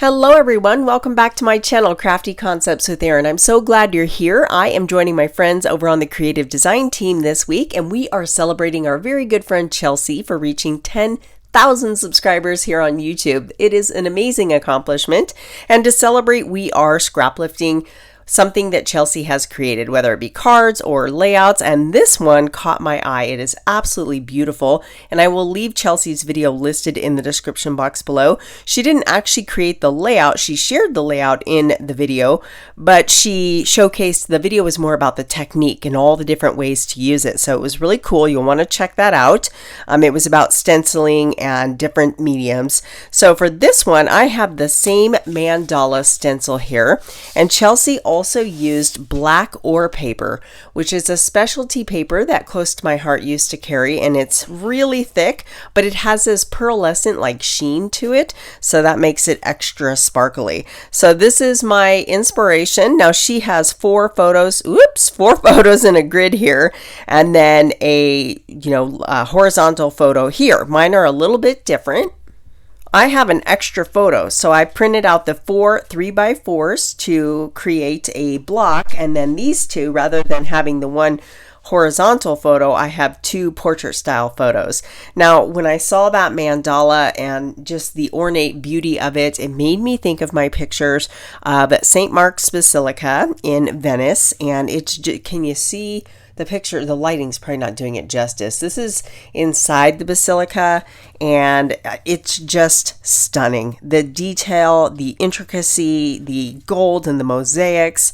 Hello everyone, welcome back to my channel, Crafty Concepts with Erin. I'm so glad you're here. I am joining my friends over on the creative design team this week, and we are celebrating our very good friend Chelsey for reaching 10,000 subscribers here on YouTube. It is an amazing accomplishment, and to celebrate, we are scraplifting something that Chelsey has created, whether it be cards or layouts, and this one caught my eye. It is absolutely beautiful, and I will leave Chelsey's video listed in the description box below. She didn't actually create the layout, she shared the layout in the video, but she showcased the video was more about the technique and all the different ways to use it, so it was really cool. You'll want to check that out. It was about stenciling and different mediums. So for this one, I have the same mandala stencil here, and Chelsey also used black ore paper, which is a specialty paper that close to my heart used to carry, and it's really thick, but it has this pearlescent like sheen to it, so that makes it extra sparkly. So this is my inspiration. Now she has four photos in a grid here, and then a horizontal photo here. Mine are a little bit different. I have an extra photo, so I printed out the 4 3x4s to create a block, and then these two, rather than having the one horizontal photo, I have two portrait style photos. Now, when I saw that mandala and just the ornate beauty of it, it made me think of my pictures of St. Mark's Basilica in Venice, and it's can you see the picture? The lighting's probably not doing it justice. This is inside the basilica, and it's just stunning. The detail, the intricacy, the gold and the mosaics,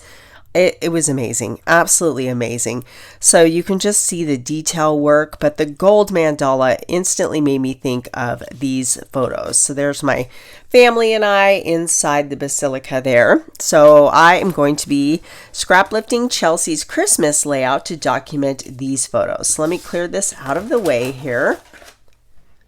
it was amazing, absolutely amazing. So you can just see the detail work, but the gold mandala instantly made me think of these photos. So there's my family and I inside the basilica there. So I am going to be scrap lifting Chelsey's Christmas layout to document these photos. So let me clear this out of the way here.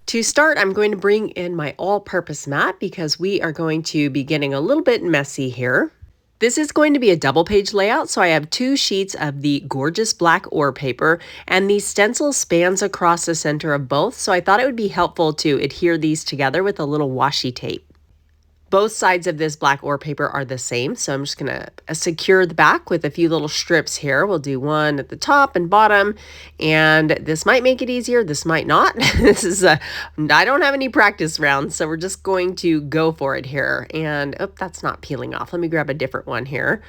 To start, I'm going to bring in my all-purpose mat because we are going to be getting a little bit messy here. This is going to be a double page layout, so I have 2 sheets of the gorgeous black ore paper, and the stencil spans across the center of both, so I thought it would be helpful to adhere these together with a little washi tape. Both sides of this black ore paper are the same, so I'm just going to secure the back with a few little strips here. We'll do one at the top and bottom, and this might make it easier, this might not. I don't have any practice rounds, so we're just going to go for it here. And, that's not peeling off. Let me grab a different one here.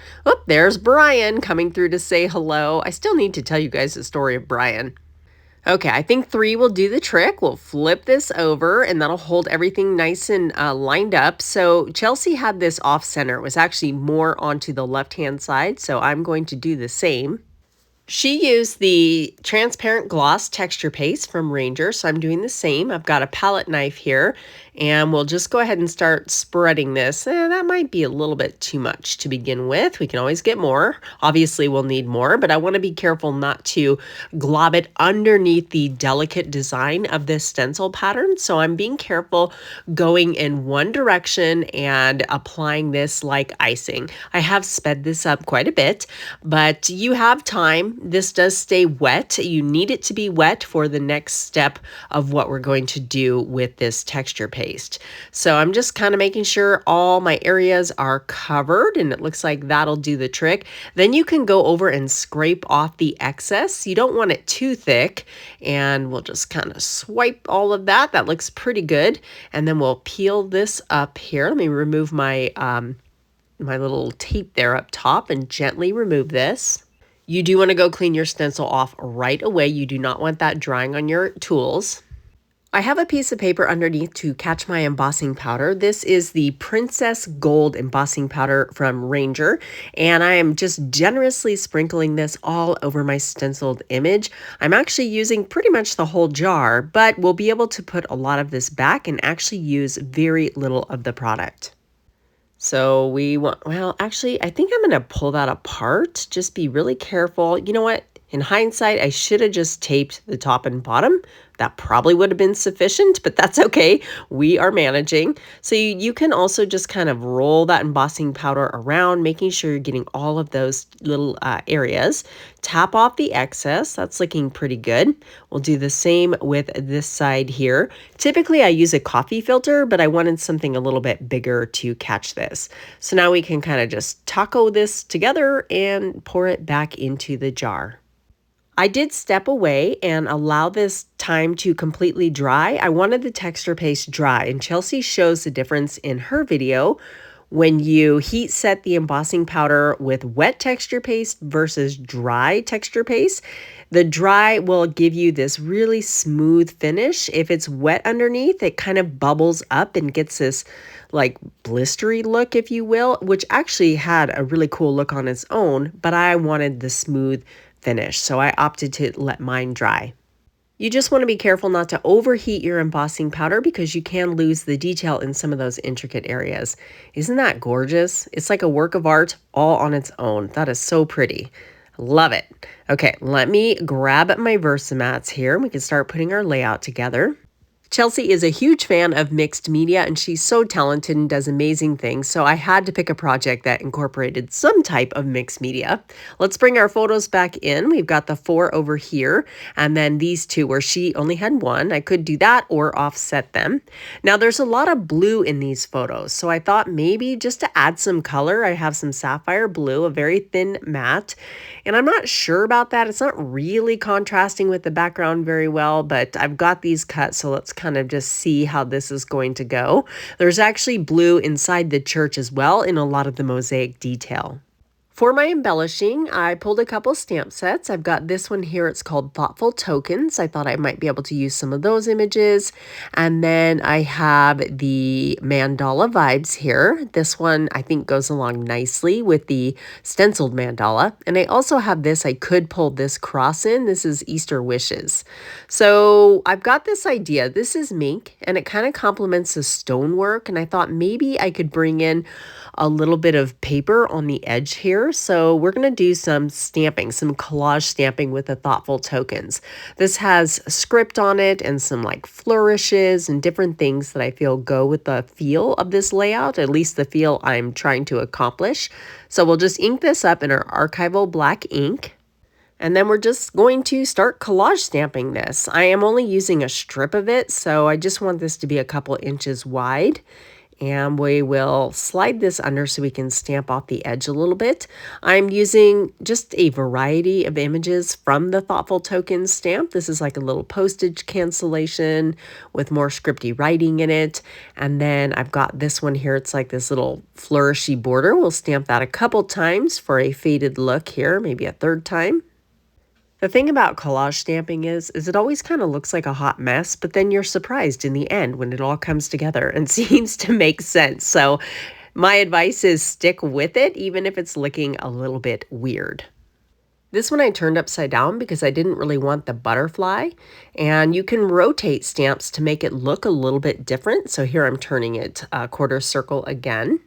There's Brian coming through to say hello. I still need to tell you guys the story of Brian. Okay, I think 3 will do the trick. We'll flip this over, and that'll hold everything nice and lined up. So Chelsey had this off center. It was actually more onto the left-hand side, so I'm going to do the same. She used the transparent gloss texture paste from Ranger, so I'm doing the same. I've got a palette knife here, and we'll just go ahead and start spreading this. That might be a little bit too much to begin with. We can always get more. Obviously, we'll need more, but I want to be careful not to glob it underneath the delicate design of this stencil pattern. So I'm being careful going in one direction and applying this like icing. I have sped this up quite a bit, but you have time. This does stay wet. You need it to be wet for the next step of what we're going to do with this texture paste. So I'm just kind of making sure all my areas are covered, and it looks like that'll do the trick. Then you can go over and scrape off the excess. You don't want it too thick, and we'll just kind of swipe all of that. That looks pretty good. And then we'll peel this up here. Let me remove my my little tape there up top and gently remove this. You do want to go clean your stencil off right away. You do not want that drying on your tools. I have a piece of paper underneath to catch my embossing powder. This is the Princess Gold embossing powder from Ranger, and I am just generously sprinkling this all over my stenciled image. I'm actually using pretty much the whole jar, but we'll be able to put a lot of this back and actually use very little of the product. So we want, well, actually, I think I'm going to pull that apart. Just be really careful. You know what? In hindsight, I should have just taped the top and bottom. That probably would have been sufficient, but that's okay. We are managing. So you can also just kind of roll that embossing powder around, making sure you're getting all of those little areas. Tap off the excess. That's looking pretty good. We'll do the same with this side here. Typically, I use a coffee filter, but I wanted something a little bit bigger to catch this. So now we can kind of just taco this together and pour it back into the jar. I did step away and allow this time to completely dry. I wanted the texture paste dry, and Chelsey shows the difference in her video when you heat set the embossing powder with wet texture paste versus dry texture paste. The dry will give you this really smooth finish. If it's wet underneath, it kind of bubbles up and gets this like blistery look, if you will, which actually had a really cool look on its own, but I wanted the smooth finish, so I opted to let mine dry. You just want to be careful not to overheat your embossing powder because you can lose the detail in some of those intricate areas. Isn't that gorgeous? It's like a work of art all on its own. That is so pretty. Love it. Okay, let me grab my VersaMats here. We can start putting our layout together. Chelsey is a huge fan of mixed media, and she's so talented and does amazing things, so I had to pick a project that incorporated some type of mixed media. Let's bring our photos back in. We've got the 4 over here, and then these 2 where she only had 1. I could do that or offset them. Now, there's a lot of blue in these photos, so I thought maybe just to add some color, I have some sapphire blue, a very thin matte, and I'm not sure about that. It's not really contrasting with the background very well, but I've got these cut, so let's kind of just see how this is going to go. There's actually blue inside the church as well in a lot of the mosaic detail. For my embellishing, I pulled a couple stamp sets. I've got this one here. It's called Thoughtful Tokens. I thought I might be able to use some of those images. And then I have the Mandala Vibes here. This one I think goes along nicely with the stenciled mandala. And I also have this. I could pull this cross in. This is Easter Wishes. So I've got this idea. This is mink, and it kind of complements the stonework. And I thought maybe I could bring in a little bit of paper on the edge here. So we're going to do some stamping, some collage stamping with the Thoughtful Tokens. This has script on it and some like flourishes and different things that I feel go with the feel of this layout, at least the feel I'm trying to accomplish. So we'll just ink this up in our archival black ink. And then we're just going to start collage stamping this. I am only using a strip of it, so I just want this to be a couple inches wide. And we will slide this under so we can stamp off the edge a little bit. I'm using just a variety of images from the Thoughtful Tokens stamp. This is like a little postage cancellation with more scripty writing in it. And then I've got this one here. It's like this little flourishy border. We'll stamp that a couple times for a faded look here, maybe a 3rd time. The thing about collage stamping is it always kind of looks like a hot mess, but then you're surprised in the end when it all comes together and seems to make sense. So my advice is stick with it, even if it's looking a little bit weird. This one I turned upside down because I didn't really want the butterfly, and you can rotate stamps to make it look a little bit different. So here I'm turning it a quarter circle again.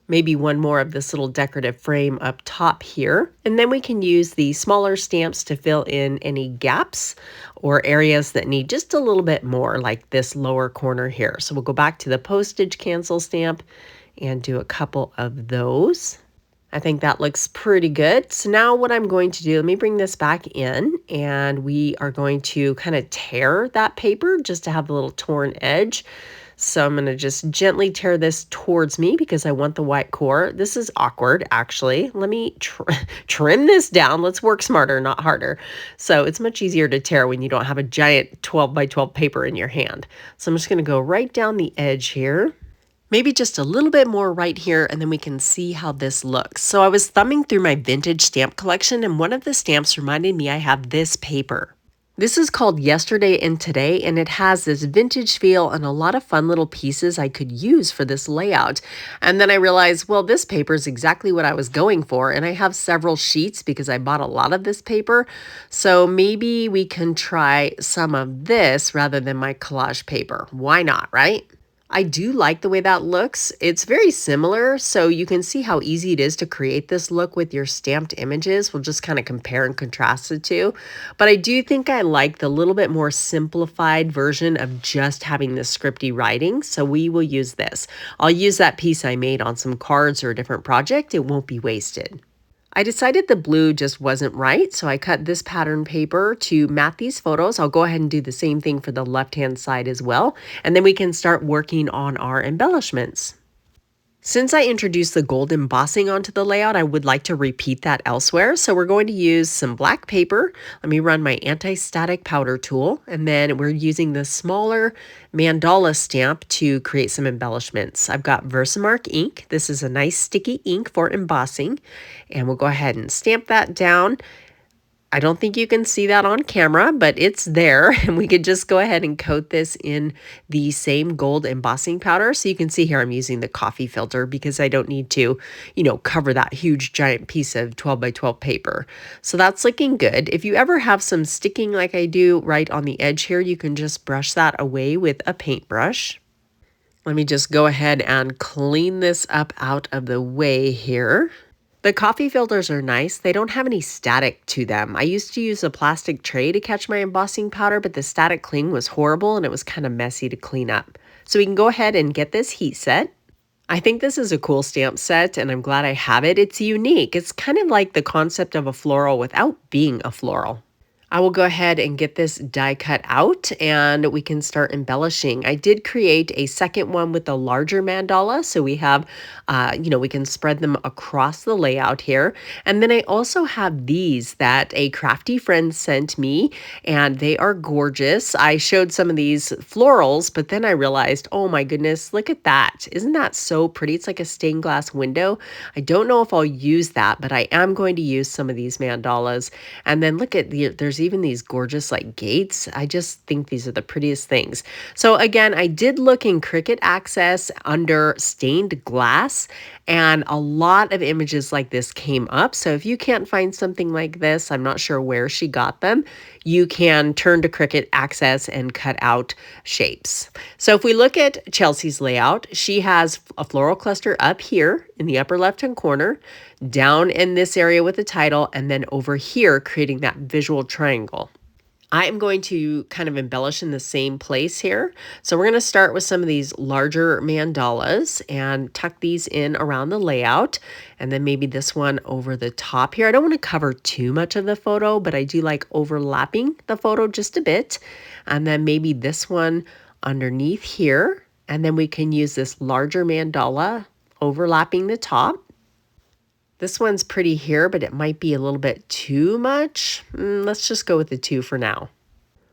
Maybe one more of this little decorative frame up top here. And then we can use the smaller stamps to fill in any gaps or areas that need just a little bit more, like this lower corner here. So we'll go back to the postage cancel stamp and do a couple of those. I think that looks pretty good. So now what I'm going to do, let me bring this back in, and we are going to kind of tear that paper just to have a little torn edge. So I'm going to just gently tear this towards me because I want the white core. This is awkward, actually. Let me trim this down. Let's work smarter, not harder. So it's much easier to tear when you don't have a giant 12 by 12 paper in your hand. So I'm just going to go right down the edge here. Maybe just a little bit more right here, and then we can see how this looks. So I was thumbing through my vintage stamp collection, and one of the stamps reminded me I have this paper. This is called Yesterday and Today, and it has this vintage feel and a lot of fun little pieces I could use for this layout. And then I realized, well, this paper is exactly what I was going for, and I have several sheets because I bought a lot of this paper. So maybe we can try some of this rather than my collage paper. Why not, right? I do like the way that looks. It's very similar, so you can see how easy it is to create this look with your stamped images. We'll just kind of compare and contrast the two. But I do think I like the little bit more simplified version of just having this scripty writing, so we will use this. I'll use that piece I made on some cards or a different project. It won't be wasted. I decided the blue just wasn't right, so I cut this pattern paper to mat these photos. I'll go ahead and do the same thing for the left-hand side as well, and then we can start working on our embellishments. Since I introduced the gold embossing onto the layout, I would like to repeat that elsewhere. So we're going to use some black paper. Let me run my anti-static powder tool, and then we're using the smaller mandala stamp to create some embellishments. I've got VersaMat ink. This is a nice sticky ink for embossing, and we'll go ahead and stamp that down. I don't think you can see that on camera, but it's there, and we could just go ahead and coat this in the same gold embossing powder. So you can see here I'm using the coffee filter because I don't need to, cover that huge giant piece of 12 by 12 paper. So that's looking good. If you ever have some sticking like I do right on the edge here, you can just brush that away with a paintbrush. Let me just go ahead and clean this up out of the way here. The coffee filters are nice. They don't have any static to them. I used to use a plastic tray to catch my embossing powder, but the static cling was horrible and it was kind of messy to clean up. So we can go ahead and get this heat set. I think this is a cool stamp set and I'm glad I have it. It's unique. It's kind of like the concept of a floral without being a floral. I will go ahead and get this die cut out and we can start embellishing. I did create a second one with a larger mandala, so we have, we can spread them across the layout here. And then I also have these that a crafty friend sent me, and they are gorgeous. I showed some of these florals, but then I realized, oh my goodness, look at that. Isn't that so pretty? It's like a stained glass window. I don't know if I'll use that, but I am going to use some of these mandalas. And then look at there's even these gorgeous like gates. I just think these are the prettiest things. So again, I did look in Cricut Access under stained glass, and a lot of images like this came up. So if you can't find something like this, I'm not sure where she got them, you can turn to Cricut Access and cut out shapes. So if we look at Chelsey's layout, she has a floral cluster up here in the upper left-hand corner, down in this area with the title, and then over here creating that visual triangle. I am going to kind of embellish in the same place here. So we're going to start with some of these larger mandalas and tuck these in around the layout. And then maybe this one over the top here. I don't want to cover too much of the photo, but I do like overlapping the photo just a bit. And then maybe this one underneath here. And then we can use this larger mandala overlapping the top. This one's pretty here, but it might be a little bit too much. Let's just go with the 2 for now.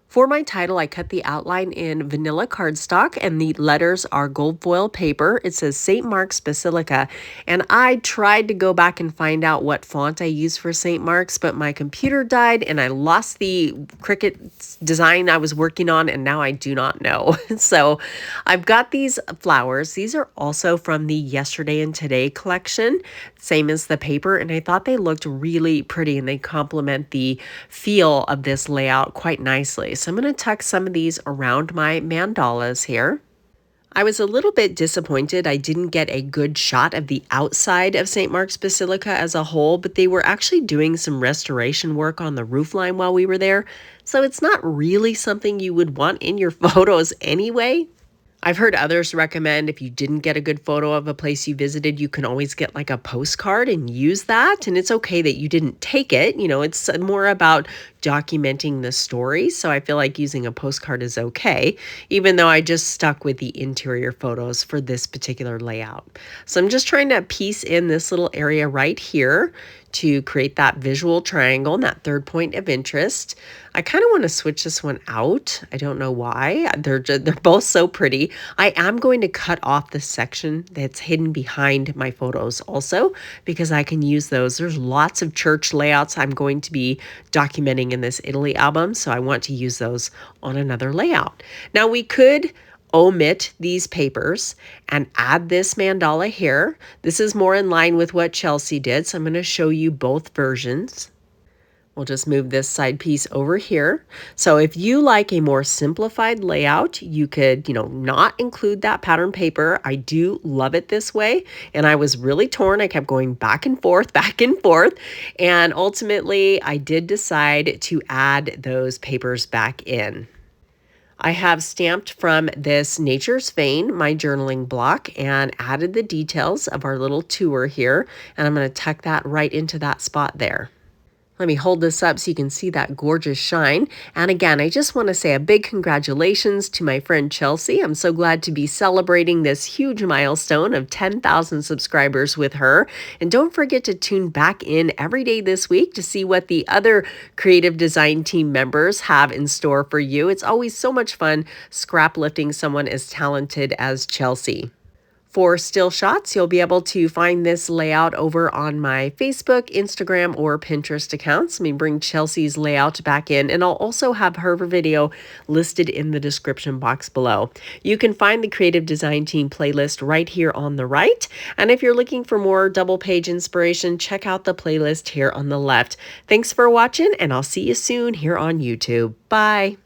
For my title, I cut the outline in vanilla cardstock, and the letters are gold foil paper. It says St. Mark's Basilica, and I tried to go back and find out what font I used for St. Mark's, but my computer died, and I lost the Cricut design I was working on, and now I do not know. So I've got these flowers. These are also from the Yesterday and Today collection, same as the paper, and I thought they looked really pretty, and they complement the feel of this layout quite nicely. So I'm going to tuck some of these around my mandalas here. I was a little bit disappointed I didn't get a good shot of the outside of St. Mark's Basilica as a whole, but they were actually doing some restoration work on the roofline while we were there. So it's not really something you would want in your photos anyway. I've heard others recommend if you didn't get a good photo of a place you visited, you can always get like a postcard and use that. And it's okay that you didn't take it. It's more about documenting the story. So I feel like using a postcard is okay, even though I just stuck with the interior photos for this particular layout. So I'm just trying to piece in this little area right here to create that visual triangle and that third point of interest. I kind of want to switch this one out. I don't know why. They're both so pretty. I am going to cut off the section that's hidden behind my photos also, because I can use those. There's lots of church layouts I'm going to be documenting in this Italy album, so I want to use those on another layout. Now we could omit these papers and add this mandala here. This is more in line with what Chelsey did, so I'm going to show you both versions. We'll just move this side piece over here. So if you like a more simplified layout, you could, not include that pattern paper. I do love it this way. And I was really torn. I kept going back and forth, back and forth. And ultimately, I did decide to add those papers back in. I have stamped from this Nature's Vein, my journaling block, and added the details of our little tour here. And I'm going to tuck that right into that spot there. Let me hold this up so you can see that gorgeous shine. And again, I just want to say a big congratulations to my friend Chelsey. I'm so glad to be celebrating this huge milestone of 10,000 subscribers with her. And don't forget to tune back in every day this week to see what the other creative design team members have in store for you. It's always so much fun scrap lifting someone as talented as Chelsey. For still shots, you'll be able to find this layout over on my Facebook, Instagram, or Pinterest accounts. Let me bring Chelsey's layout back in, and I'll also have her video listed in the description box below. You can find the Creative Design Team playlist right here on the right. And if you're looking for more double page inspiration, check out the playlist here on the left. Thanks for watching, and I'll see you soon here on YouTube. Bye.